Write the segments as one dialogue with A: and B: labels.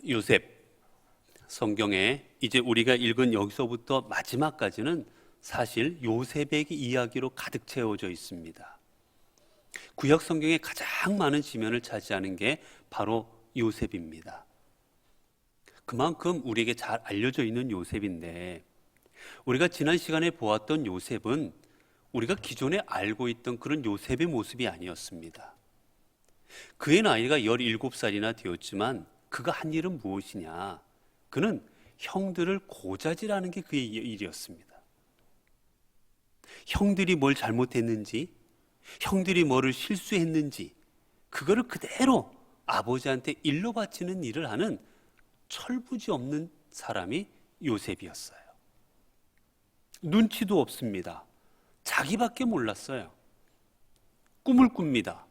A: 요셉, 성경에 이제 우리가 읽은 여기서부터 마지막까지는 사실 요셉의 이야기로 가득 채워져 있습니다. 구약 성경에 가장 많은 지면을 차지하는 게 바로 요셉입니다. 그만큼 우리에게 잘 알려져 있는 요셉인데, 우리가 지난 시간에 보았던 요셉은 우리가 기존에 알고 있던 그런 요셉의 모습이 아니었습니다. 그의 나이가 17살이나 되었지만 그가 한 일은 무엇이냐? 그는 형들을 고자질하는 게 그의 일이었습니다. 형들이 뭘 잘못했는지, 형들이 뭐를 실수했는지 그거를 그대로 아버지한테 일러 바치는 일을 하는 철부지 없는 사람이 요셉이었어요. 눈치도 없습니다. 자기밖에 몰랐어요. 꿈을 꿉니다.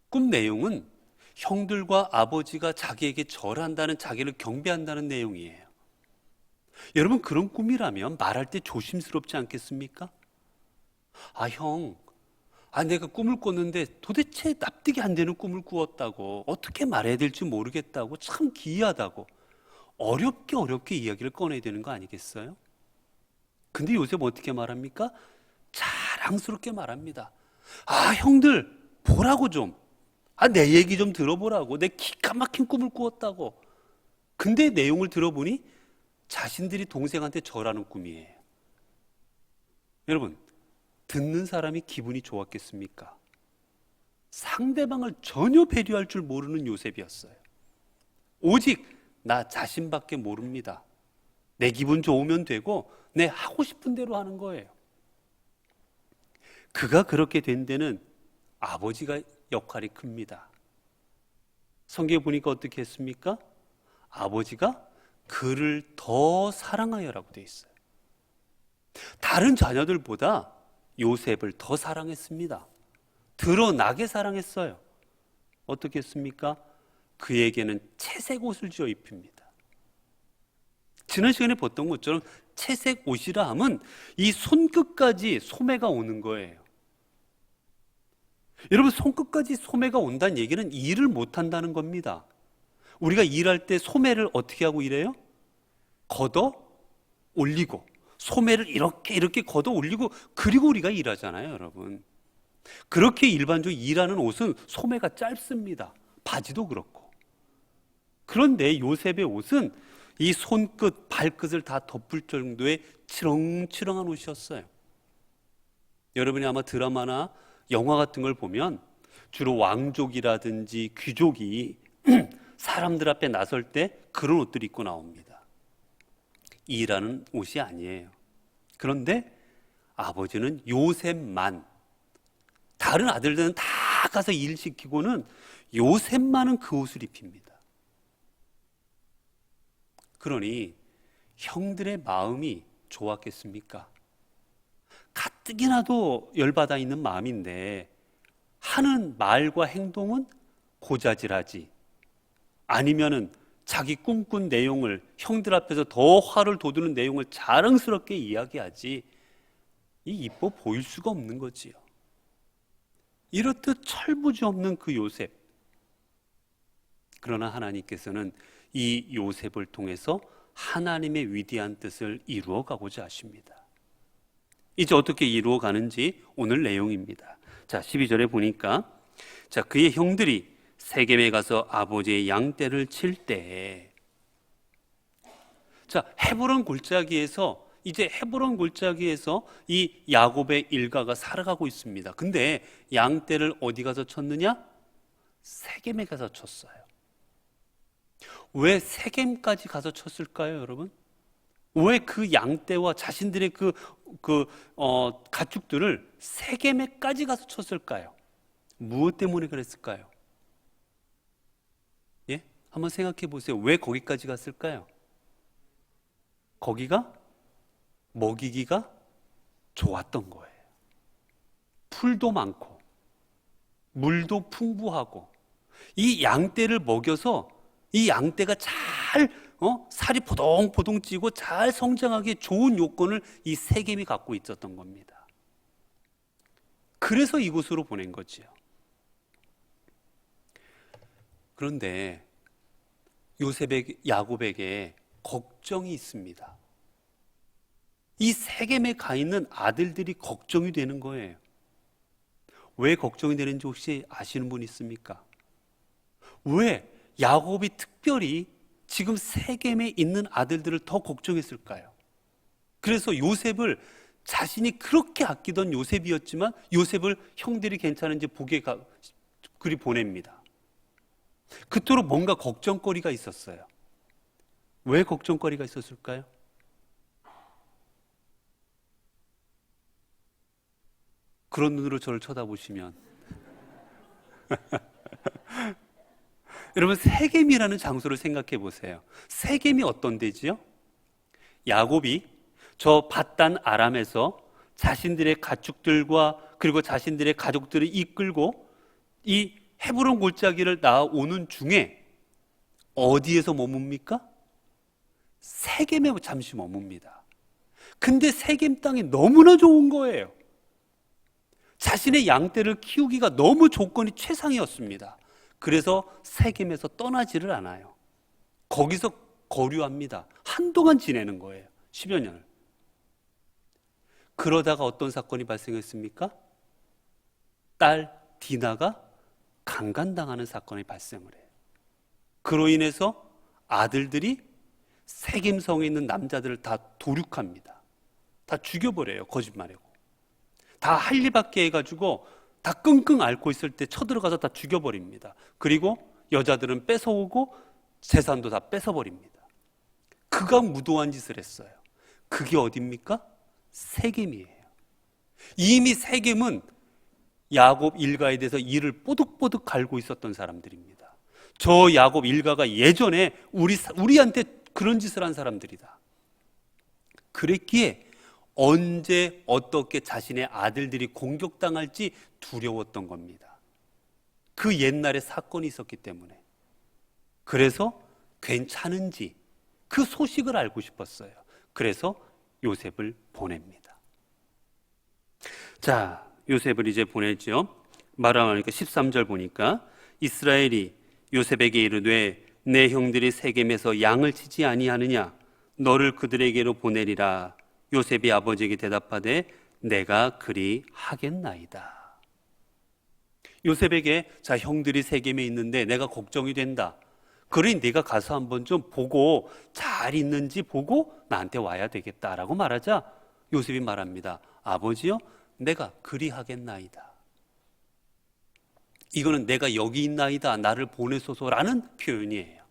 A: 꿈 내용은 형들과 아버지가 자기에게 절한다는, 자기를 경배한다는 내용이에요. 여러분, 그런 꿈이라면 말할 때 조심스럽지 않겠습니까? 형, 내가 꿈을 꿨는데 도대체 납득이 안 되는 꿈을 꾸었다고, 어떻게 말해야 될지 모르겠다고, 참 기이하다고 어렵게 이야기를 꺼내야 되는 거 아니겠어요? 근데 요셉 어떻게 말합니까? 자랑스럽게 말합니다. 형들 보라고 좀, 내 얘기 좀 들어보라고, 내 기가 막힌 꿈을 꾸었다고. 근데 내용을 들어보니 자신들이 동생한테 절하는 꿈이에요. 여러분, 듣는 사람이 기분이 좋았겠습니까? 상대방을 전혀 배려할 줄 모르는 요셉이었어요. 오직 나 자신밖에 모릅니다. 내 기분 좋으면 되고 내 하고 싶은 대로 하는 거예요. 그가 그렇게 된 데는 아버지가 역할이 큽니다. 성경에 보니까 어떻게 했습니까? 아버지가 그를 더 사랑하여라고 되어 있어요. 다른 자녀들보다 요셉을 더 사랑했습니다. 드러나게 사랑했어요. 어떻게 했습니까? 그에게는 채색 옷을 지어 입힙니다. 지난 시간에 봤던 것처럼 채색 옷이라 함은 이 손끝까지 소매가 오는 거예요. 여러분, 손끝까지 소매가 온다는 얘기는 일을 못한다는 겁니다. 우리가 일할 때 소매를 어떻게 하고 일해요? 걷어 올리고, 소매를 이렇게 걷어 올리고, 그리고 우리가 일하잖아요, 여러분. 그렇게 일반적으로 일하는 옷은 소매가 짧습니다. 바지도 그렇고. 그런데 요셉의 옷은 이 손끝, 발끝을 다 덮을 정도의 치렁치렁한 옷이었어요. 여러분이 아마 드라마나 영화 같은 걸 보면 주로 왕족이라든지 귀족이 사람들 앞에 나설 때 그런 옷들을 입고 나옵니다. 일하는 옷이 아니에요. 그런데 아버지는 요셉만, 다른 아들들은 다 가서 일 시키고는 요셉만은 그 옷을 입힙니다. 그러니 형들의 마음이 좋았겠습니까? 가뜩이나도 열받아 있는 마음인데 하는 말과 행동은 고자질하지, 아니면은 자기 꿈꾼 내용을 형들 앞에서 더 화를 돋우는 내용을 자랑스럽게 이야기하지, 이 이뻐 보일 수가 없는 거지요. 이렇듯 철부지 없는 그 요셉. 그러나 하나님께서는 이 요셉을 통해서 하나님의 위대한 뜻을 이루어 가고자 하십니다. 이제 어떻게 이루어 가는지 오늘 내용입니다. 자, 12절에 보니까, 그의 형들이 세겜에 가서 아버지의 양떼를 칠 때, 헤브론 골짜기에서, 이제 헤브론 골짜기에서 이 야곱의 일가가 살아가고 있습니다. 근데 양떼를 어디 가서 쳤느냐? 세겜에 가서 쳤어요. 왜 세겜까지 가서 쳤을까요, 여러분? 왜 그 양떼와 자신들의 가축들을 세겜에까지 가서 쳤을까요? 무엇 때문에 그랬을까요? 예? 한번 생각해 보세요. 왜 거기까지 갔을까요? 거기가 먹이기가 좋았던 거예요. 풀도 많고 물도 풍부하고, 이 양떼를 먹여서 이 양떼가 잘 살이 포동포동 찌고 잘 성장하기 좋은 요건을 이 세겜이 갖고 있었던 겁니다. 그래서 이곳으로 보낸 거지요. 그런데 야곱에게 걱정이 있습니다. 이 세겜에 가 있는 아들들이 걱정이 되는 거예요. 왜 걱정이 되는지 혹시 아시는 분 있습니까? 왜 야곱이 특별히 지금 세겜에 있는 아들들을 더 걱정했을까요? 그래서 요셉을 자신이 그렇게 아끼던 요셉이었지만 요셉을 형들이 괜찮은지 보게 그리 보냅니다. 그토록 뭔가 걱정거리가 있었어요. 왜 걱정거리가 있었을까요? 그런 눈으로 저를 쳐다보시면 여러분, 세겜이라는 장소를 생각해 보세요. 세겜이 어떤 데지요? 야곱이 저 밧단 아람에서 자신들의 가축들과 그리고 자신들의 가족들을 이끌고 이 헤브론 골짜기를 나오는 중에 어디에서 머뭅니까? 세겜에 잠시 머뭅니다. 근데 세겜 땅이 너무나 좋은 거예요. 자신의 양떼를 키우기가 너무 조건이 최상이었습니다. 그래서 세겜에서 떠나지를 않아요. 거기서 거류합니다. 한동안 지내는 거예요. 10여 년을. 그러다가 어떤 사건이 발생했습니까? 딸 디나가 강간당하는 사건이 발생을 해요. 그로 인해서 아들들이 세겜성에 있는 남자들을 다 도륙합니다. 다 죽여버려요. 거짓말이고. 다 할 일밖에 해가지고 다 끙끙 앓고 있을 때 쳐들어가서 다 죽여버립니다. 그리고 여자들은 뺏어오고 재산도 다 뺏어버립니다. 그가 무도한 짓을 했어요. 그게 어딥니까? 세겜이에요. 이미 세겜은 야곱 일가에 대해서 이를 뽀득뽀득 갈고 있었던 사람들입니다. 저 야곱 일가가 예전에 우리한테 그런 짓을 한 사람들이다. 그랬기에 언제 어떻게 자신의 아들들이 공격당할지 두려웠던 겁니다. 그 옛날에 사건이 있었기 때문에. 그래서 괜찮은지 그 소식을 알고 싶었어요. 그래서 요셉을 보냅니다. 자, 요셉을 이제 보냈죠. 말하니까 13절 보니까 이스라엘이 요셉에게 이르되 내 형들이 세겜에서 양을 치지 아니하느냐 너를 그들에게로 보내리라. 요셉이 아버지에게 대답하되 내가 그리 하겠나이다. 요셉에게 자, 형들이 세겜에 있는데 내가 걱정이 된다. 그러니 네가 가서 한번 좀 보고 잘 있는지 보고 나한테 와야 되겠다라고 말하자 요셉이 말합니다. 아버지요, 내가 그리 하겠나이다. 이거는 내가 여기 있나이다, 나를 보내소서라는 표현이에요.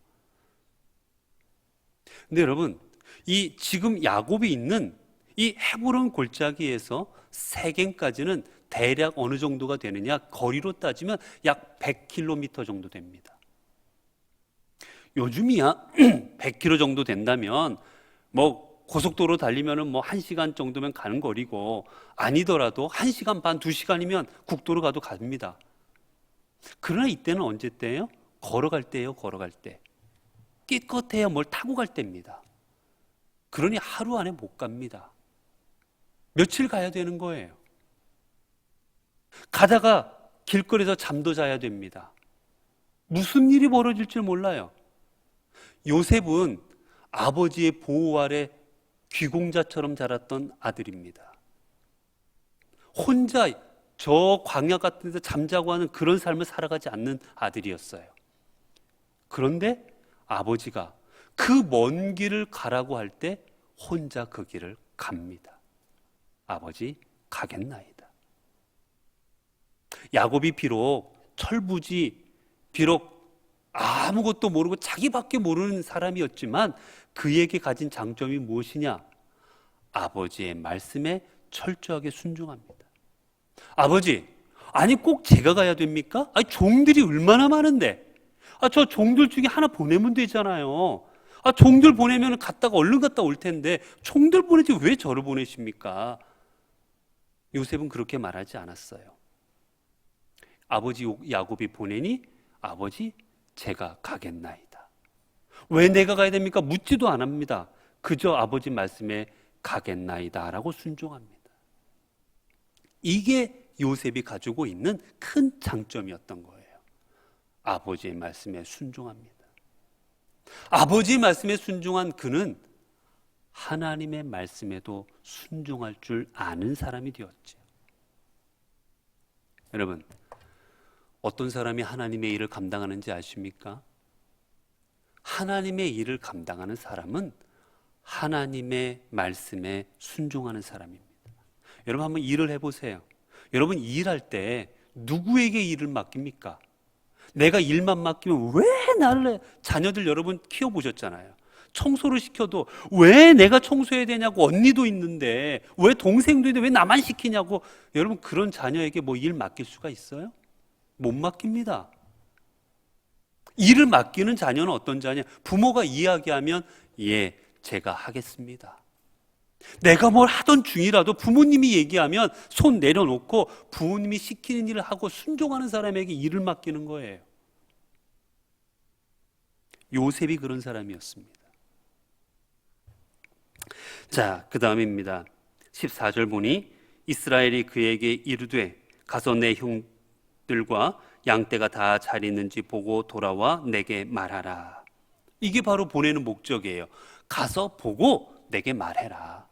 A: 근데 여러분, 이 지금 야곱이 있는 이 헤브론 골짜기에서 세겜까지는 대략 어느 정도가 되느냐? 거리로 따지면 약 100km 정도 됩니다. 요즘이야 100km 정도 된다면 뭐 고속도로 달리면은 뭐 1시간 정도면 가는 거리고 아니더라도 1시간 반, 2시간이면 국도로 가도 갑니다. 그러나 이때는 언제 때예요? 걸어갈 때예요. 걸어갈 때. 끼껏해야 뭘 타고 갈 때입니다. 그러니 하루 안에 못 갑니다. 며칠 가야 되는 거예요. 가다가 길거리에서 잠도 자야 됩니다. 무슨 일이 벌어질지 몰라요. 요셉은 아버지의 보호 아래 귀공자처럼 자랐던 아들입니다. 혼자 저 광야 같은 데서 잠자고 하는 그런 삶을 살아가지 않는 아들이었어요. 그런데 아버지가 그 먼 길을 가라고 할 때 혼자 그 길을 갑니다. 아버지, 가겠나이다. 야곱이 비록 철부지, 비록 아무것도 모르고 자기밖에 모르는 사람이었지만 그에게 가진 장점이 무엇이냐? 아버지의 말씀에 철저하게 순종합니다. 아버지, 아니 꼭 제가 가야 됩니까? 아니 종들이 얼마나 많은데. 저 종들 중에 하나 보내면 되잖아요. 종들 보내면 갔다가 얼른 갔다 올 텐데 종들 보내지 왜 저를 보내십니까? 요셉은 그렇게 말하지 않았어요. 아버지 야곱이 보내니 아버지 제가 가겠나이다. 왜 내가 가야 됩니까? 묻지도 않습니다. 그저 아버지 말씀에 가겠나이다 라고 순종합니다. 이게 요셉이 가지고 있는 큰 장점이었던 거예요. 아버지의 말씀에 순종합니다. 아버지의 말씀에 순종한 그는 하나님의 말씀에도 순종할 줄 아는 사람이 되었죠. 여러분, 어떤 사람이 하나님의 일을 감당하는지 아십니까? 하나님의 일을 감당하는 사람은 하나님의 말씀에 순종하는 사람입니다. 여러분 한번 일을 해보세요. 여러분 일할 때 누구에게 일을 맡깁니까? 내가 일만 맡기면 왜 나를, 자녀들 여러분 키워보셨잖아요. 청소를 시켜도 왜 내가 청소해야 되냐고, 언니도 있는데 왜 동생도 있는데 왜 나만 시키냐고. 여러분 그런 자녀에게 뭐 일 맡길 수가 있어요? 못 맡깁니다. 일을 맡기는 자녀는 어떤 자냐? 부모가 이야기하면 예, 제가 하겠습니다. 내가 뭘 하던 중이라도 부모님이 얘기하면 손 내려놓고 부모님이 시키는 일을 하고 순종하는 사람에게 일을 맡기는 거예요. 요셉이 그런 사람이었습니다. 자, 그 다음입니다. 14절 보니 이스라엘이 그에게 이르되 가서 내 형들과 양떼가 다 잘 있는지 보고 돌아와 내게 말하라. 이게 바로 보내는 목적이에요. 가서 보고 내게 말해라.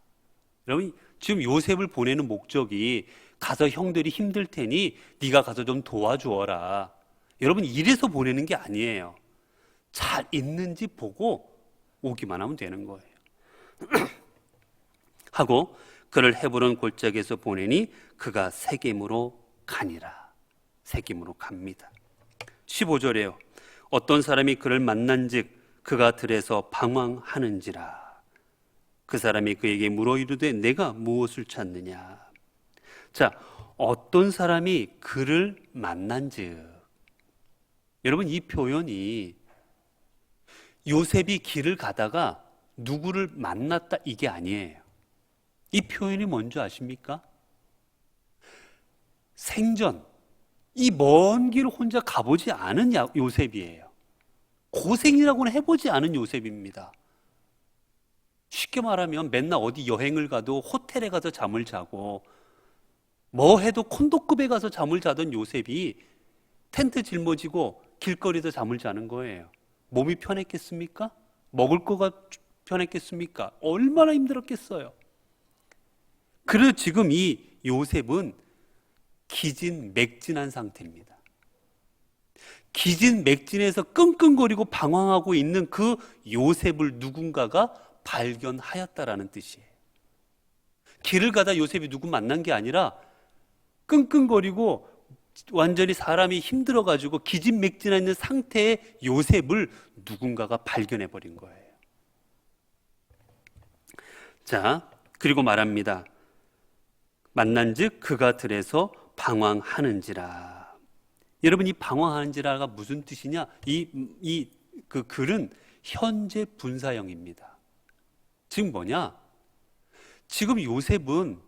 A: 여러분 지금 요셉을 보내는 목적이 가서 형들이 힘들 테니 네가 가서 좀 도와주어라. 여러분 이래서 보내는 게 아니에요. 잘 있는지 보고 오기만 하면 되는 거예요. 하고 그를 헤브론 골짜기에서 보내니 그가 세겜으로 가니라. 세겜으로 갑니다. 15절에요. 어떤 사람이 그를 만난즉 그가 들에서 방황하는지라. 그 사람이 그에게 물어 이르되 내가 무엇을 찾느냐. 자, 어떤 사람이 그를 만난즉, 여러분 이 표현이 요셉이 길을 가다가 누구를 만났다 이게 아니에요. 이 표현이 뭔지 아십니까? 생전 이 먼 길을 혼자 가보지 않은 요셉이에요. 고생이라고는 해보지 않은 요셉입니다. 쉽게 말하면 맨날 어디 여행을 가도 호텔에 가서 잠을 자고 뭐 해도 콘도급에 가서 잠을 자던 요셉이 텐트 짊어지고 길거리에서 잠을 자는 거예요. 몸이 편했겠습니까? 먹을 거가 편했겠습니까? 얼마나 힘들었겠어요. 그래서 지금 이 요셉은 기진맥진한 상태입니다. 기진맥진해서 끙끙거리고 방황하고 있는 그 요셉을 누군가가 발견하였다라는 뜻이에요. 길을 가다 요셉이 누구 만난 게 아니라 끙끙거리고 완전히 사람이 힘들어가지고 기진맥진해 있는 상태의 요셉을 누군가가 발견해버린 거예요. 자, 그리고 말합니다. 만난즉 그가 들에서 방황하는지라. 여러분 이 방황하는지라가 무슨 뜻이냐? 그 글은 현재 분사형입니다. 지금 뭐냐? 지금 요셉은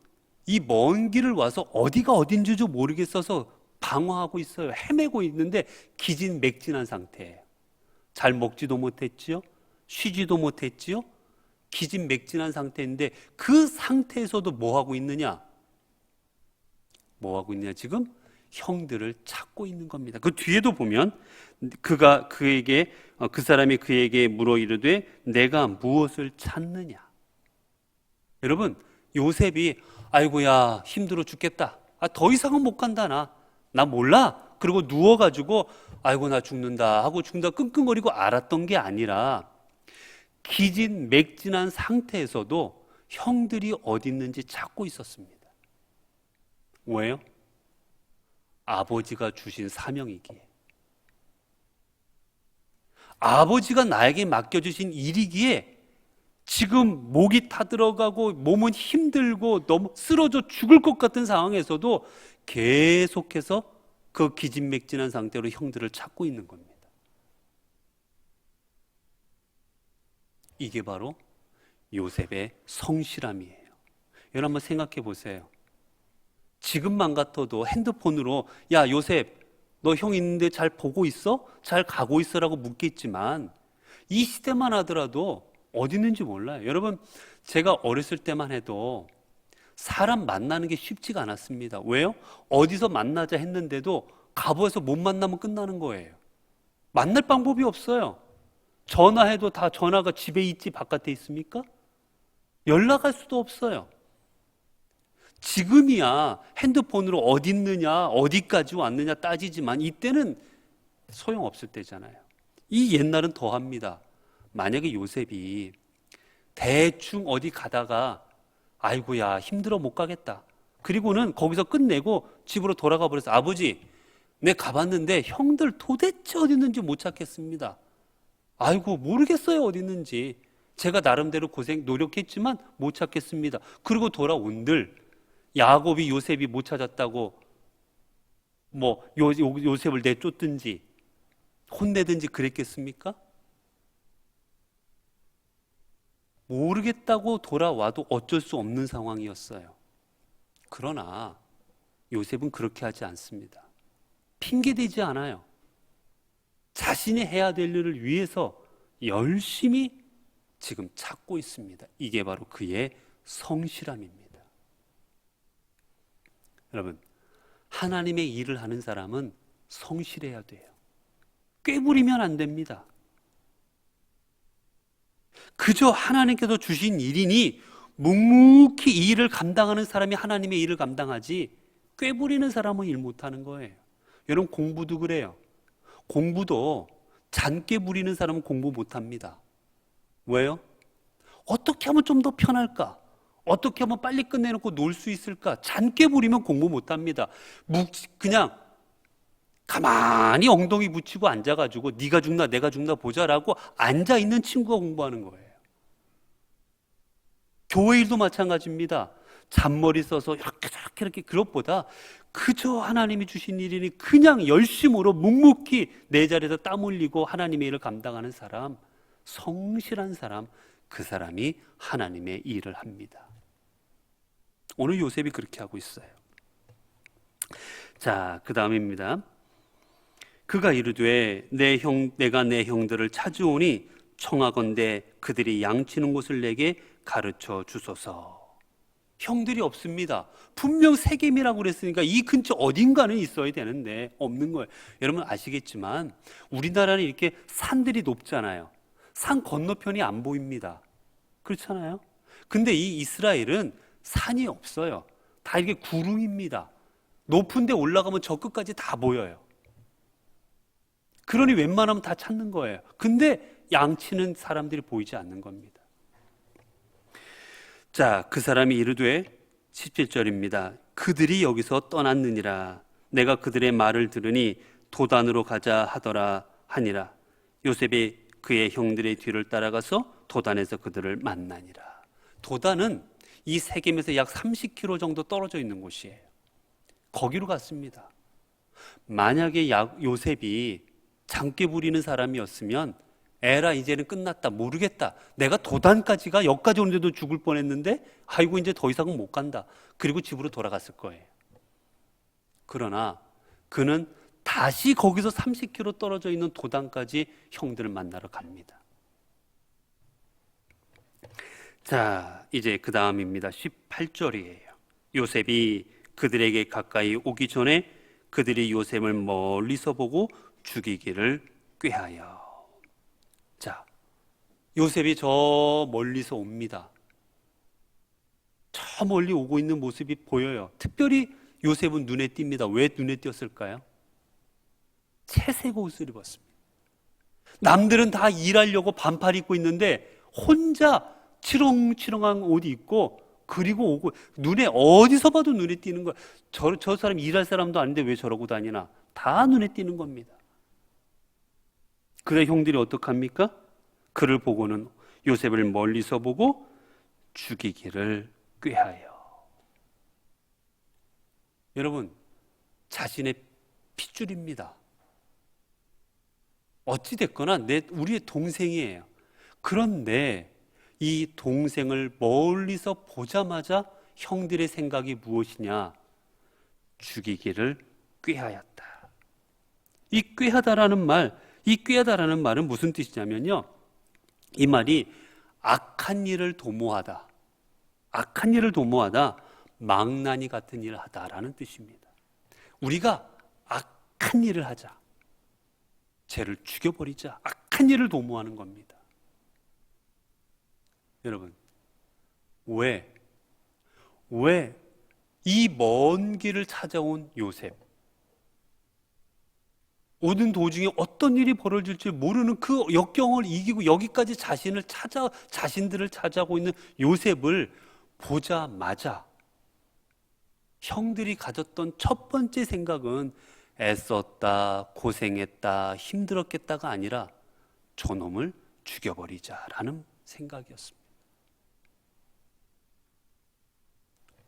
A: 이 먼 길을 와서 어디가 어딘지도 모르겠어서 방황하고 있어요. 헤매고 있는데 기진맥진한 상태예요. 잘 먹지도 못했지요. 쉬지도 못했지요. 기진맥진한 상태인데 그 상태에서도 뭐 하고 있느냐? 뭐 하고 있느냐? 지금 형들을 찾고 있는 겁니다. 그 뒤에도 보면 그 사람이 그에게 물어 이르되 내가 무엇을 찾느냐? 여러분 요셉이 아이고야 힘들어 죽겠다. 더 이상은 못 간다 나 몰라. 그리고 누워가지고 아이고 나 죽는다 하고 죽는다 끙끙거리고 알았던 게 아니라 기진맥진한 상태에서도 형들이 어디 있는지 찾고 있었습니다. 왜요? 아버지가 주신 사명이기에, 아버지가 나에게 맡겨주신 일이기에 지금 목이 타들어가고 몸은 힘들고 너무 쓰러져 죽을 것 같은 상황에서도 계속해서 그 기진맥진한 상태로 형들을 찾고 있는 겁니다. 이게 바로 요셉의 성실함이에요. 여러분 한번 생각해 보세요. 지금만 같아도 핸드폰으로 야 요셉 너 형 있는데 잘 보고 있어? 잘 가고 있어라고 묻겠지만 이 시대만 하더라도 어디 있는지 몰라요. 여러분 제가 어렸을 때만 해도 사람 만나는 게 쉽지가 않았습니다. 왜요? 어디서 만나자 했는데도 가보에서 못 만나면 끝나는 거예요. 만날 방법이 없어요. 전화해도 다 전화가 집에 있지 바깥에 있습니까? 연락할 수도 없어요. 지금이야 핸드폰으로 어디 있느냐, 어디까지 왔느냐 따지지만 이때는 소용없을 때잖아요. 이 옛날은 더합니다. 만약에 요셉이 대충 어디 가다가 아이고야 힘들어 못 가겠다. 그리고는 거기서 끝내고 집으로 돌아가 버려서 아버지 내 가봤는데 형들 도대체 어디 있는지 못 찾겠습니다. 아이고 모르겠어요 어디 있는지. 제가 나름대로 고생 노력했지만 못 찾겠습니다. 그리고 돌아온들 야곱이 요셉이 못 찾았다고 뭐 요셉을 내쫓든지 혼내든지 그랬겠습니까? 모르겠다고 돌아와도 어쩔 수 없는 상황이었어요. 그러나 요셉은 그렇게 하지 않습니다. 핑계대지 않아요. 자신이 해야 될 일을 위해서 열심히 지금 찾고 있습니다. 이게 바로 그의 성실함입니다. 여러분, 하나님의 일을 하는 사람은 성실해야 돼요. 꾀부리면 안 됩니다. 그저 하나님께서 주신 일이니 묵묵히 이 일을 감당하는 사람이 하나님의 일을 감당하지 꾀부리는 사람은 일 못하는 거예요. 여러분 공부도 그래요. 공부도 잔꾀 부리는 사람은 공부 못합니다. 왜요? 어떻게 하면 좀 더 편할까? 어떻게 하면 빨리 끝내놓고 놀 수 있을까? 잔꾀 부리면 공부 못합니다. 그냥 가만히 엉덩이 붙이고 앉아가지고 네가 죽나 내가 죽나 보자라고 앉아있는 친구가 공부하는 거예요. 교회 일도 마찬가지입니다. 잔머리 써서 이렇게 그것보다 그저 하나님이 주신 일이니 그냥 열심으로 묵묵히 내 자리에서 땀 흘리고 하나님의 일을 감당하는 사람, 성실한 사람, 그 사람이 하나님의 일을 합니다. 오늘 요셉이 그렇게 하고 있어요. 자, 그 다음입니다. 그가 이르되 내가 내 형들을 찾으오니 청하건대 그들이 양치는 곳을 내게 가르쳐 주소서. 형들이 없습니다. 분명 세겜이라고 그랬으니까 이 근처 어딘가는 있어야 되는데 없는 거예요. 여러분 아시겠지만 우리나라는 이렇게 산들이 높잖아요. 산 건너편이 안 보입니다. 그렇잖아요. 근데 이 이스라엘은 산이 없어요. 다 이렇게 구릉입니다. 높은 데 올라가면 저 끝까지 다 보여요. 그러니 웬만하면 다 찾는 거예요. 근데 양치는 사람들이 보이지 않는 겁니다. 자, 그 사람이 이르되 17절입니다. 그들이 여기서 떠났느니라. 내가 그들의 말을 들으니 도단으로 가자 하더라 하니라. 요셉이 그의 형들의 뒤를 따라가서 도단에서 그들을 만나니라. 도단은 이 세겜에서 약 30km 정도 떨어져 있는 곳이에요. 거기로 갔습니다. 만약에 요셉이 장깨 부리는 사람이었으면 에라 이제는 끝났다 모르겠다 내가 도단까지 가 여기까지 오는데도 죽을 뻔했는데 아이고 이제 더 이상은 못 간다 그리고 집으로 돌아갔을 거예요. 그러나 그는 다시 거기서 30km 떨어져 있는 도단까지 형들을 만나러 갑니다. 자, 이제 그 다음입니다. 18절이에요. 요셉이 그들에게 가까이 오기 전에 그들이 요셉을 멀리서 보고 죽이기를 꾀하여. 자, 요셉이 저 멀리서 옵니다. 저 멀리 오고 있는 모습이 보여요. 특별히 요셉은 눈에 띕니다. 왜 눈에 띄었을까요? 채색 옷을 입었습니다. 남들은 다 일하려고 반팔 입고 있는데 혼자 치렁치렁한 옷이 입고 그리고 오고 눈에 어디서 봐도 눈에 띄는 거야. 저 사람 일할 사람도 아닌데 왜 저러고 다니나. 다 눈에 띄는 겁니다. 그래 형들이 어떡합니까? 그를 보고는 요셉을 멀리서 보고 죽이기를 꾀하여. 여러분 자신의 핏줄입니다. 어찌됐거나 우리의 동생이에요. 그런데 이 동생을 멀리서 보자마자 형들의 생각이 무엇이냐? 죽이기를 꾀하였다. 이 꾀하다라는 말은 무슨 뜻이냐면요. 이 말이 악한 일을 도모하다, 망나니 같은 일을 하다라는 뜻입니다. 우리가 악한 일을 하자. 쟤를 죽여버리자. 악한 일을 도모하는 겁니다. 여러분, 왜 이 먼 길을 찾아온 요셉, 오는 도중에 어떤 일이 벌어질지 모르는 그 역경을 이기고 여기까지 자신들을 찾아오고 있는 요셉을 보자마자 형들이 가졌던 첫 번째 생각은 애썼다, 고생했다, 힘들었겠다가 아니라 저놈을 죽여버리자라는 생각이었습니다.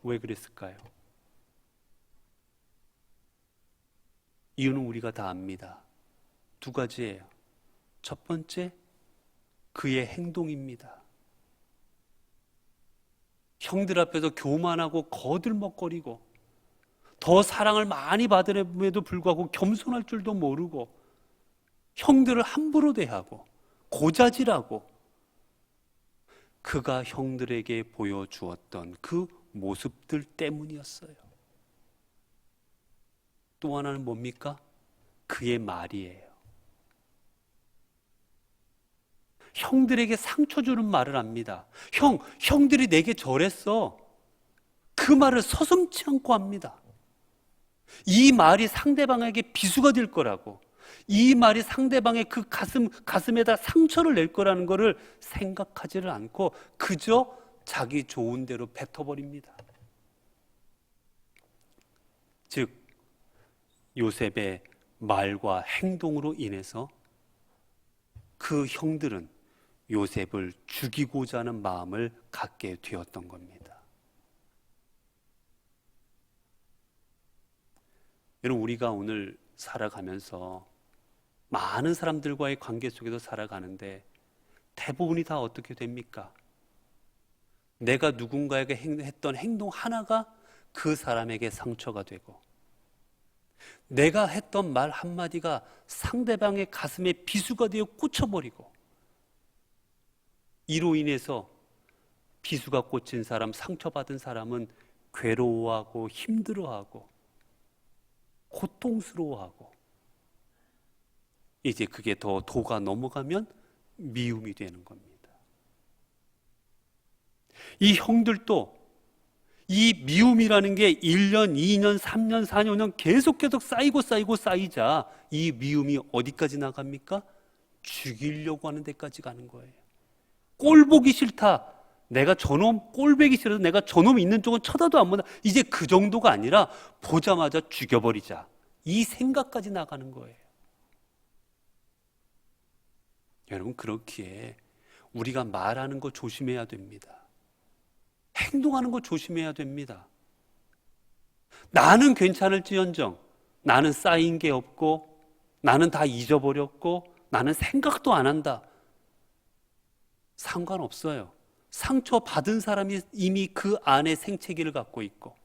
A: 왜 그랬을까요? 이유는 우리가 다 압니다. 두 가지예요. 첫 번째, 그의 행동입니다. 형들 앞에서 교만하고 거들먹거리고 더 사랑을 많이 받음에도 불구하고 겸손할 줄도 모르고 형들을 함부로 대하고 고자질하고 그가 형들에게 보여주었던 그 모습들 때문이었어요. 또 하나는 뭡니까? 그의 말이에요. 형들에게 상처 주는 말을 합니다. 형들이 내게 저랬어. 그 말을 서슴지 않고 합니다. 이 말이 상대방에게 비수가 될 거라고, 이 말이 상대방의 그 가슴에다 상처를 낼 거라는 것을 생각하지를 않고 그저 자기 좋은 대로 뱉어버립니다. 즉 요셉의 말과 행동으로 인해서 그 형들은 요셉을 죽이고자 하는 마음을 갖게 되었던 겁니다. 여러분, 우리가 오늘 살아가면서 많은 사람들과의 관계 속에서 살아가는데 대부분이 다 어떻게 됩니까? 내가 누군가에게 했던 행동 하나가 그 사람에게 상처가 되고, 내가 했던 말 한마디가 상대방의 가슴에 비수가 되어 꽂혀버리고, 이로 인해서 비수가 꽂힌 사람, 상처받은 사람은 괴로워하고 힘들어하고 고통스러워하고, 이제 그게 더 도가 넘어가면 미움이 되는 겁니다. 이 형들도 이 미움이라는 게 1년, 2년, 3년, 4년 계속 쌓이자 이 미움이 어디까지 나갑니까? 죽이려고 하는 데까지 가는 거예요. 꼴 보기 싫다. 내가 저놈 꼴 보기 싫어서 내가 저놈 있는 쪽은 쳐다도 안 본다. 이제 그 정도가 아니라 보자마자 죽여버리자. 이 생각까지 나가는 거예요. 여러분, 그렇기에 우리가 말하는 거 조심해야 됩니다. 행동하는 거 조심해야 됩니다. 나는 괜찮을지언정, 나는 쌓인 게 없고, 나는 다 잊어버렸고, 나는 생각도 안 한다. 상관없어요. 상처받은 사람이 이미 그 안에 생채기를 갖고 있고,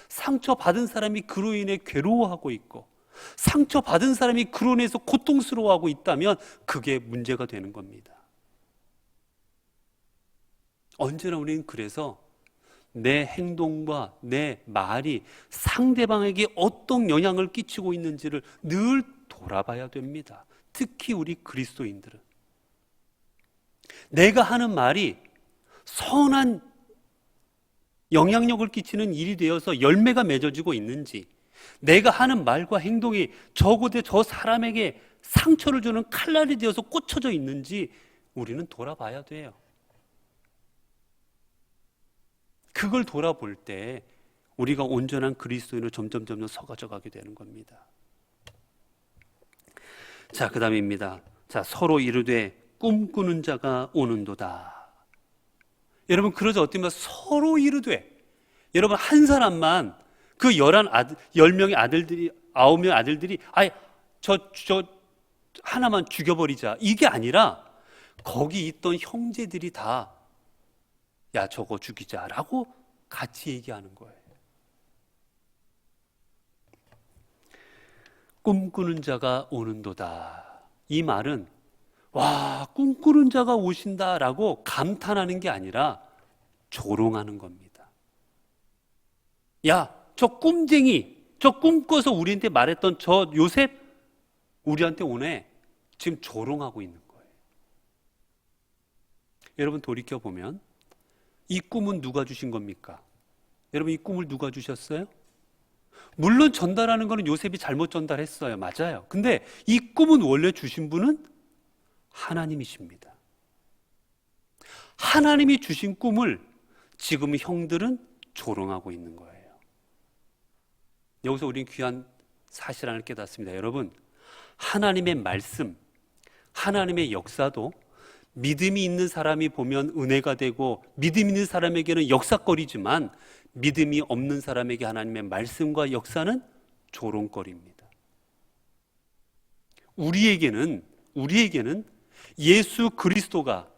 A: 상처받은 사람이 그로 인해 괴로워하고 있고, 상처받은 사람이 그로 인해서 고통스러워하고 있다면 그게 문제가 되는 겁니다. 언제나 우리는 그래서 내 행동과 내 말이 상대방에게 어떤 영향을 끼치고 있는지를 늘 돌아봐야 됩니다. 특히 우리 그리스도인들은 내가 하는 말이 선한 영향력을 끼치는 일이 되어서 열매가 맺어지고 있는지, 내가 하는 말과 행동이 적어도 저 사람에게 상처를 주는 칼날이 되어서 꽂혀져 있는지 우리는 돌아봐야 돼요. 그걸 돌아볼 때 우리가 온전한 그리스도인으로 점점 서가져 가게 되는 겁니다. 자, 그 다음입니다. 자, 서로 이르되 꿈꾸는 자가 오는도다. 여러분, 그러자 어떻게 보면 서로 이르되, 여러분, 한 사람만 그 10명의 아들들이, 9명의 아들들이 저 하나만 죽여버리자, 이게 아니라 거기 있던 형제들이 다 야, 저거 죽이자라고 같이 얘기하는 거예요. 꿈꾸는 자가 오는도다. 이 말은 와, 꿈꾸는 자가 오신다라고 감탄하는 게 아니라 조롱하는 겁니다. 야, 저 꿈쟁이, 저 꿈꿔서 우리한테 말했던 저 요셉 우리한테 오네. 지금 조롱하고 있는 거예요. 여러분 돌이켜보면 이 꿈은 누가 주신 겁니까? 여러분 이 꿈을 누가 주셨어요? 물론 전달하는 거는 요셉이 잘못 전달했어요. 맞아요. 근데 이 꿈은 원래 주신 분은 하나님이십니다. 하나님이 주신 꿈을 지금 형들은 조롱하고 있는 거예요. 여기서 우리는 귀한 사실 하나를 깨닫습니다. 여러분, 하나님의 말씀, 하나님의 역사도 믿음이 있는 사람이 보면 은혜가 되고 믿음 있는 사람에게는 역사거리지만 믿음이 없는 사람에게 하나님의 말씀과 역사는 조롱거리입니다. 우리에게는 예수 그리스도가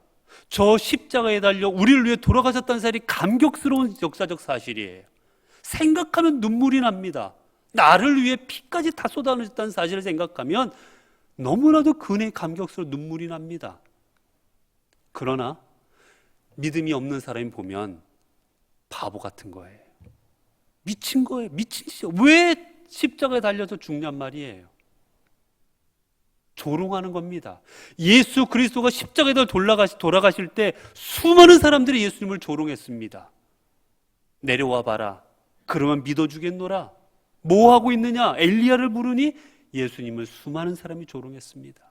A: 저 십자가에 달려 우리를 위해 돌아가셨다는 사실이 감격스러운 역사적 사실이에요. 생각하면 눈물이 납니다. 나를 위해 피까지 다 쏟아내셨다는 사실을 생각하면 너무나도 그네 감격스러운 눈물이 납니다. 그러나 믿음이 없는 사람이 보면 바보 같은 거예요. 미친 거예요. 미친 짓이요. 왜 십자가에 달려서 죽냔 말이에요. 조롱하는 겁니다. 예수 그리스도가 십자가에 돌아가실 때 수많은 사람들이 예수님을 조롱했습니다. 내려와 봐라. 그러면 믿어주겠노라. 뭐 하고 있느냐? 엘리야를 부르니 예수님을 수많은 사람이 조롱했습니다.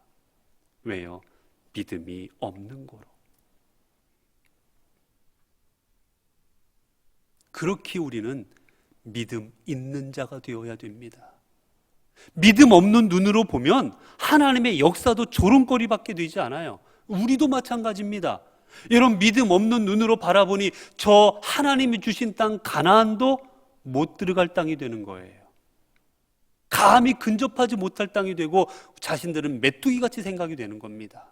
A: 왜요? 믿음이 없는 거로. 그렇게 우리는 믿음 있는 자가 되어야 됩니다. 믿음 없는 눈으로 보면 하나님의 역사도 조롱거리밖에 되지 않아요. 우리도 마찬가지입니다. 여러분, 믿음 없는 눈으로 바라보니 저 하나님이 주신 땅 가나안도 못 들어갈 땅이 되는 거예요. 감히 근접하지 못할 땅이 되고 자신들은 메뚜기같이 생각이 되는 겁니다.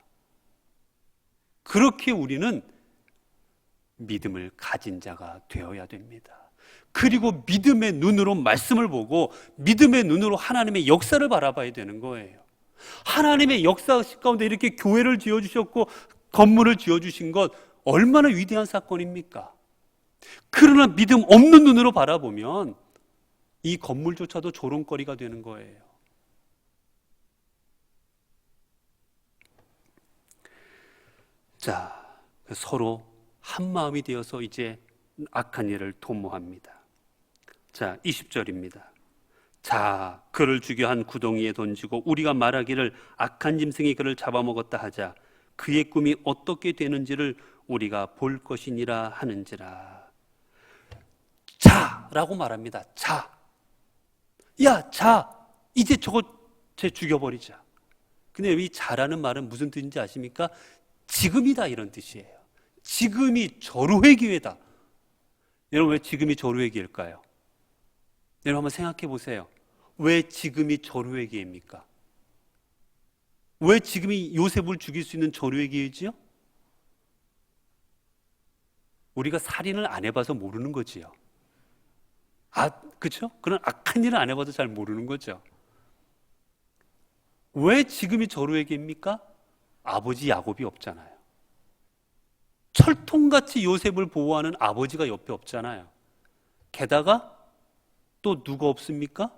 A: 그렇게 우리는 믿음을 가진 자가 되어야 됩니다. 그리고 믿음의 눈으로 말씀을 보고 믿음의 눈으로 하나님의 역사를 바라봐야 되는 거예요. 하나님의 역사 가운데 이렇게 교회를 지어주셨고 건물을 지어주신 것 얼마나 위대한 사건입니까? 그러나 믿음 없는 눈으로 바라보면 이 건물조차도 조롱거리가 되는 거예요. 자, 서로 한 마음이 되어서 이제 악한 일을 도모합니다. 자, 20절입니다. 자, 그를 죽여 한 구덩이에 던지고 우리가 말하기를 악한 짐승이 그를 잡아먹었다 하자. 그의 꿈이 어떻게 되는지를 우리가 볼 것이니라 하는지라. 자라고 말합니다. 자, 야, 자, 이제 저거 쟤 죽여버리자. 근데 이 자라는 말은 무슨 뜻인지 아십니까? 지금이다 이런 뜻이에요. 지금이 절호의 기회다. 여러분, 왜 지금이 절호의 기회일까요? 여러분 한번 생각해 보세요. 왜 지금이 절호의 기회입니까? 왜 지금이 요셉을 죽일 수 있는 절호의 기회지요? 우리가 살인을 안 해봐서 모르는 거지요. 그렇죠? 그런 악한 일을 안 해봐도 잘 모르는 거죠. 왜 지금이 절호의 기회입니까? 아버지 야곱이 없잖아요. 철통같이 요셉을 보호하는 아버지가 옆에 없잖아요. 게다가 또 누가 없습니까?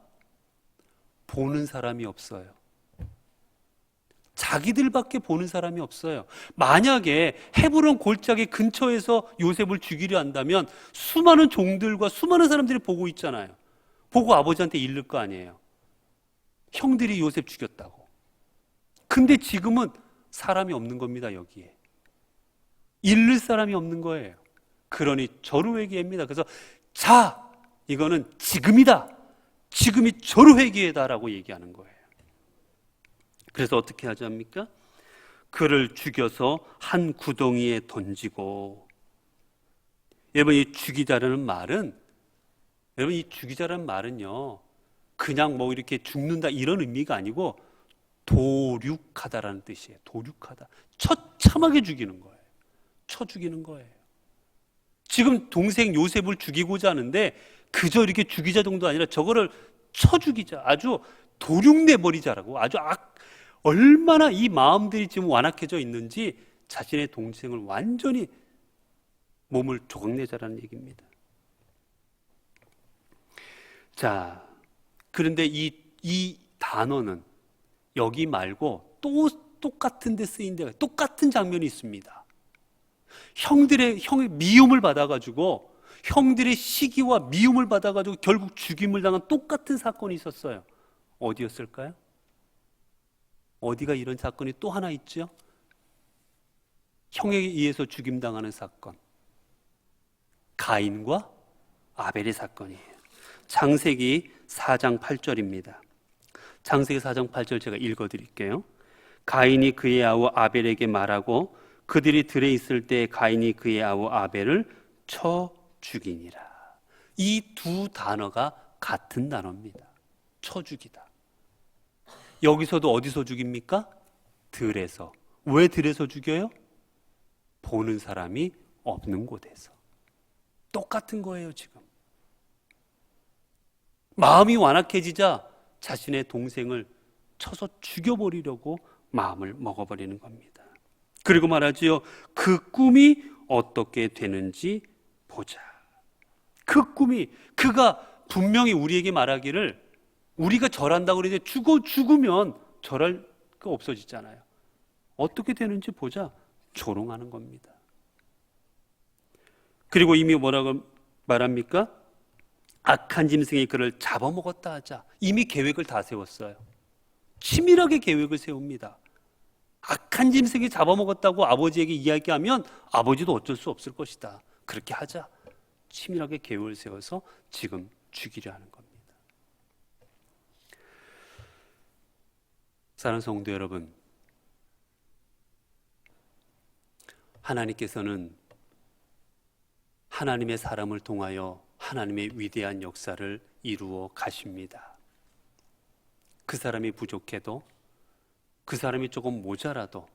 A: 보는 사람이 없어요. 자기들밖에 보는 사람이 없어요. 만약에 헤브론 골짜기 근처에서 요셉을 죽이려 한다면 수많은 종들과 수많은 사람들이 보고 있잖아요. 보고 아버지한테 이를 거 아니에요. 형들이 요셉 죽였다고. 근데 지금은 사람이 없는 겁니다. 여기에 잃을 사람이 없는 거예요. 그러니 절호의 기회입니다. 그래서 자, 이거는 지금이다. 지금이 절호의 기회다라고 얘기하는 거예요. 그래서 어떻게 하자 합니까? 그를 죽여서 한 구덩이에 던지고. 여러분, 이 죽이자라는 말은, 여러분 이 죽이자라는 말은요, 그냥 뭐 이렇게 죽는다 이런 의미가 아니고 도륙하다라는 뜻이에요. 도륙하다. 처참하게 죽이는 거예요. 쳐 죽이는 거예요. 지금 동생 요셉을 죽이고자 하는데 그저 이렇게 죽이자 정도 아니라 저거를 쳐 죽이자. 아주 도륙내버리자라고. 아주 얼마나 이 마음들이 지금 완악해져 있는지 자신의 동생을 완전히 몸을 조각내자라는 얘기입니다. 자, 그런데 이 단어는 여기 말고 또 똑같은 데 쓰인 데가 똑같은 장면이 있습니다. 형의 미움을 받아가지고 형들의 시기와 미움을 받아가지고 결국 죽임을 당한 똑같은 사건이 있었어요. 어디였을까요? 어디가 이런 사건이 또 하나 있죠? 형에 의해서 죽임당하는 사건, 가인과 아벨의 사건이에요. 창세기 4장 8절입니다. 창세기 4장 8절 제가 읽어드릴게요. 가인이 그의 아우 아벨에게 말하고 그들이 들에 있을 때 가인이 그의 아우 아벨을 쳐 죽이니라. 이 두 단어가 같은 단어입니다. 쳐 죽이다. 여기서도 어디서 죽입니까? 들에서. 왜 들에서 죽여요? 보는 사람이 없는 곳에서. 똑같은 거예요, 지금. 마음이 완악해지자 자신의 동생을 쳐서 죽여버리려고 마음을 먹어버리는 겁니다. 그리고 말하지요. 그 꿈이 어떻게 되는지 보자. 그 꿈이, 그가 분명히 우리에게 말하기를 우리가 절한다고 그러는데 죽으면 절할 거 없어지잖아요. 어떻게 되는지 보자. 조롱하는 겁니다. 그리고 이미 뭐라고 말합니까? 악한 짐승이 그를 잡아먹었다 하자. 이미 계획을 다 세웠어요. 치밀하게 계획을 세웁니다. 악한 짐승이 잡아먹었다고 아버지에게 이야기하면 아버지도 어쩔 수 없을 것이다. 그렇게 하자. 치밀하게 계획을 세워서 지금 죽이려 하는 겁니다. 사랑하는 성도 여러분, 하나님께서는 하나님의 사람을 통하여 하나님의 위대한 역사를 이루어 가십니다. 그 사람이 부족해도, 그 사람이 조금 모자라도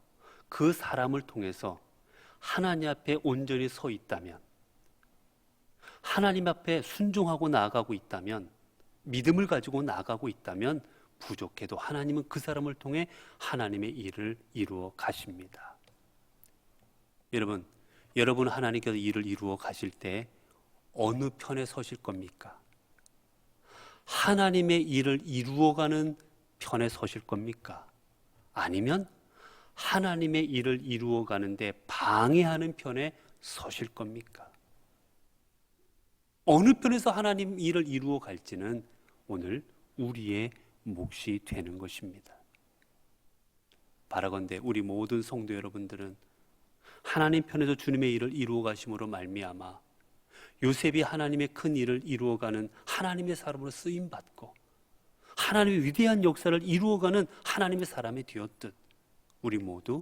A: 그 사람을 통해서 하나님 앞에 온전히 서 있다면, 하나님 앞에 순종하고 나아가고 있다면, 믿음을 가지고 나아가고 있다면 부족해도 하나님은 그 사람을 통해 하나님의 일을 이루어 가십니다. 여러분 하나님께서 일을 이루어 가실 때 어느 편에 서실 겁니까? 하나님의 일을 이루어가는 편에 서실 겁니까? 아니면 하나님의 일을 이루어가는데 방해하는 편에 서실 겁니까? 어느 편에서 하나님 일을 이루어 갈지는 오늘 우리의 몫이 되는 것입니다. 바라건대 우리 모든 성도 여러분들은 하나님 편에서 주님의 일을 이루어 가심으로 말미암아 요셉이 하나님의 큰 일을 이루어가는 하나님의 사람으로 쓰임받고 하나님의 위대한 역사를 이루어가는 하나님의 사람이 되었듯 우리 모두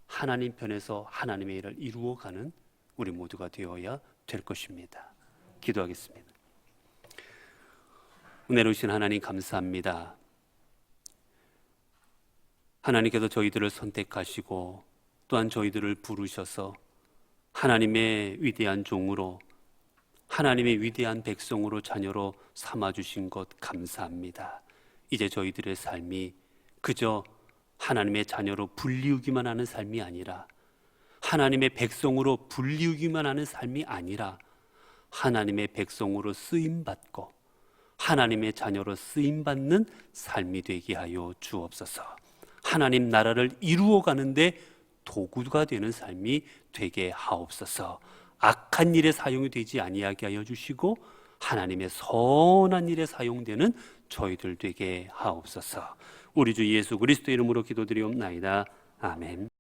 A: 하나님 편에서 하나님의 일을 이루어가는 우리 모두가 되어야 될 것입니다. 기도하겠습니다. 은혜로우신 하나님 감사합니다. 하나님께서 저희들을 선택하시고 또한 저희들을 부르셔서 하나님의 위대한 종으로 하나님의 위대한 백성으로 자녀로 삼아주신 것 감사합니다. 이제 저희들의 삶이 그저 하나님의 자녀로 불리우기만 하는 삶이 아니라 하나님의 백성으로 불리우기만 하는 삶이 아니라 하나님의 백성으로 쓰임받고 하나님의 자녀로 쓰임받는 삶이 되게 하여 주옵소서. 하나님 나라를 이루어가는데 도구가 되는 삶이 되게 하옵소서. 악한 일에 사용이 되지 아니하게 하여 주시고 하나님의 선한 일에 사용되는 저희들 되게 하옵소서. 우리 주 예수 그리스도 이름으로 기도드리옵나이다. 아멘.